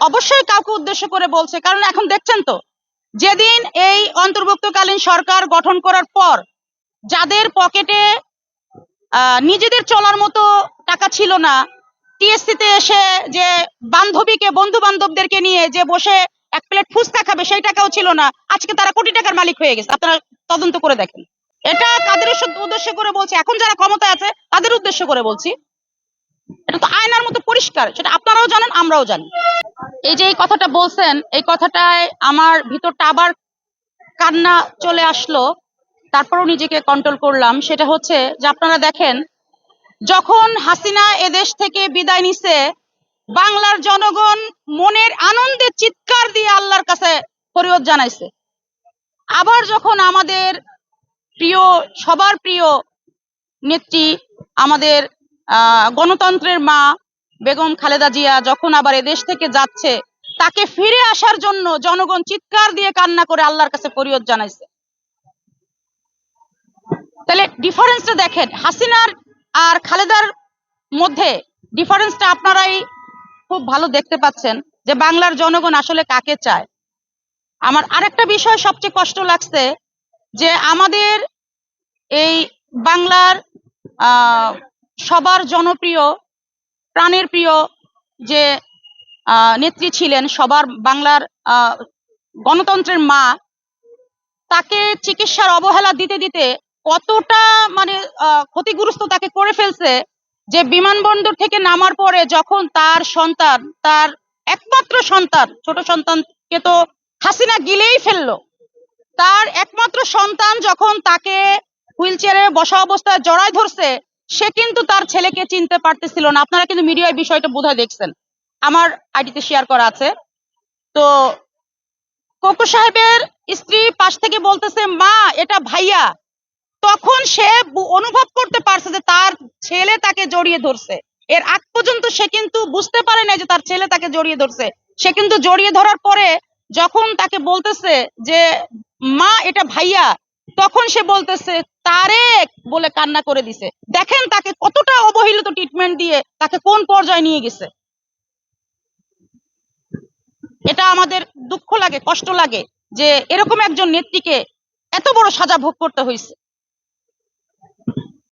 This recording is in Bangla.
অবশ্যই কাউকে উদ্দেশ্য করে বলছে, কারণ এখন দেখছেন তো, যেদিন এই অন্তর্ভুক্তকালীন সরকার গঠন করার পর যাদের পকেটে নিজেদের চলার মতো টাকা ছিল না, টিএসসি তে এসে যে বান্ধবীকে বন্ধু বান্ধবদেরকে নিয়ে যে বসে এক প্লেট ফুচকা খাবে সেই টাকাও ছিল না, আজকে তারা কোটি টাকার মালিক হয়ে গেছে। আপনারা তদন্ত করে দেখেন। এটা কাদের উদ্দেশ্য করে বলছি? এখন যারা ক্ষমতায় আছে তাদের উদ্দেশ্য করে বলছি। এটা তো আয়নার মতো পরিষ্কার, সেটা আপনারাও জানেন, আমরাও জানি। এই যে এই কথাটা বলছেন, এই কথাটায় আমার ভিতরটা আবার কান্না চলে আসলো, তারপরও নিজেকে কন্ট্রোল করলাম। সেটা হচ্ছে যে আপনারা দেখেন, যখন হাসিনা এদেশ থেকে বিদায় নিছে, বাংলার জনগণ মনের আনন্দে চিৎকার দিয়ে আল্লাহর কাছে ফরিয়াদ জানাইছে। আবার যখন আমাদের প্রিয়, সবার প্রিয় নেত্রী, আমাদের গণতন্ত্রের মা বেগম খালেদা জিয়া যখন আবার এদেশ থেকে যাচ্ছে, তাকে ফিরে আসার জন্য জনগণ চিৎকার দিয়ে কান্না করে আল্লাহর কাছে ফরিয়াদ জানাইছে। তাহলে ডিফারেন্সটা দেখেন, হাসিনার আর খালেদার মধ্যে ডিফারেন্সটা আপনারাই খুব ভালো দেখতে পাচ্ছেন যে বাংলার জনগণ আসলে কাকে চায়। আমার আরেকটা বিষয় সবচেয়ে কষ্ট লাগছে, যে আমাদের এই বাংলার সবার জনপ্রিয়, প্রাণের প্রিয় যে নেত্রী ছিলেন, সবার বাংলার গণতন্ত্রের মা, তাকে চিকিৎসার অবহেলা দিতে দিতে কতটা মানে ক্ষতিগ্রস্ত তাকে করে ফেলছে, যে বিমানবন্দর থেকে নামার পরে যখন তার সন্তান, তার একমাত্র সন্তান, ছোট সন্তানকে তো হাসিনা গিলেই ফেললো, তার একমাত্র সন্তান যখন তাকে হুইল চেয়ারে বসা অবস্থায় জড়ায় ধরছে, সে কিন্তু তার ছেলেকে চিনতে পারতেছিল না। আপনারা কিন্তু মিডিয়ায় বিষয়টা বোধহয় দেখছেন, আমার আইডিতে শেয়ার করা আছে। তো কোকো সাহেবের স্ত্রী পাশ থেকে বলতেছে, মা এটা ভাইয়া। তখন সে অনুভব করতে পারছে যে তার ছেলে তাকে জড়িয়ে ধরছে। এর আগ পর্যন্ত সে কিন্তু বুঝতে পারে না যে তার ছেলে তাকে জড়িয়ে ধরছে। সে কিন্তু জড়িয়ে ধরার পরে যখন তাকে বলতেছে যে মা এটা ভাইয়া, তখন সে বলতেছে তারেক বলে কান্না করে দিছে। দেখেন তাকে কতটা অবহেলিত ট্রিটমেন্ট দিয়ে তাকে কোন পর্যায়ে নিয়ে গেছে। এটা আমাদের দুঃখ লাগে, কষ্ট লাগে যে এরকম একজন নেত্রীকে এত বড় সাজা ভোগ করতে হয়েছে।